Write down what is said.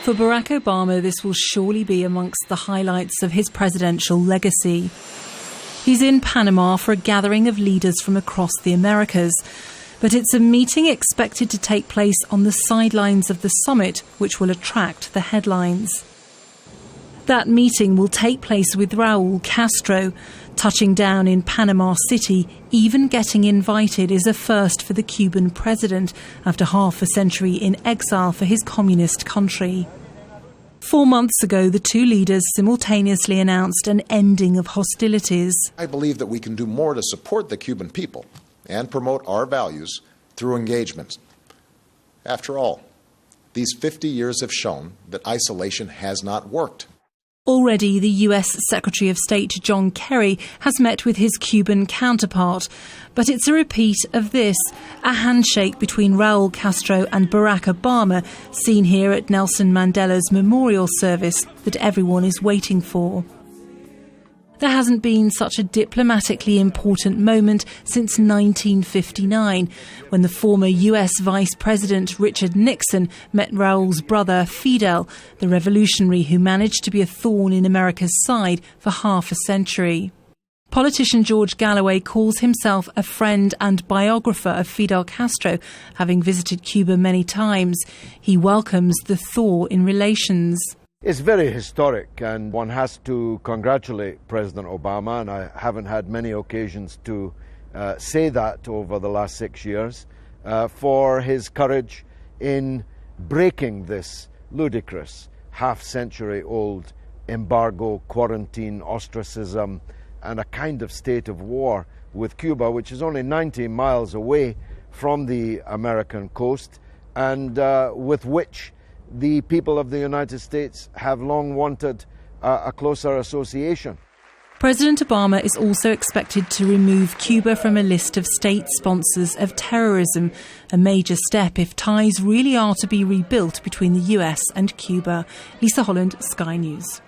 For Barack Obama, this will surely be amongst the highlights of his presidential legacy. He's in Panama for a gathering of leaders from across the Americas. But it's a meeting expected to take place on the sidelines of the summit, which will attract the headlines. That meeting will take place with Raúl Castro. Touching down in Panama City, even getting invited, is a first for the Cuban president after half a century in exile for his communist country. 4 months ago, the two leaders simultaneously announced an ending of hostilities. I believe that we can do more to support the Cuban people and promote our values through engagement. After all, these 50 years have shown that isolation has not worked. Already, the US Secretary of State John Kerry has met with his Cuban counterpart. But it's a repeat of this, a handshake between Raúl Castro and Barack Obama, seen here at Nelson Mandela's memorial service that everyone is waiting for. There hasn't been such a diplomatically important moment since 1959, when the former US Vice President Richard Nixon met Raúl's brother Fidel, the revolutionary who managed to be a thorn in America's side for half a century. Politician George Galloway calls himself a friend and biographer of Fidel Castro, having visited Cuba many times. He welcomes the thaw in relations. It's very historic, and one has to congratulate President Obama, and I haven't had many occasions to say that over the last 6 years, for his courage in breaking this ludicrous half-century-old embargo, quarantine, ostracism, and a kind of state of war with Cuba, which is only 90 miles away from the American coast, and with which the people of the United States have long wanted a closer association. President Obama is also expected to remove Cuba from a list of state sponsors of terrorism, a major step if ties really are to be rebuilt between the US and Cuba. Lisa Holland, Sky News.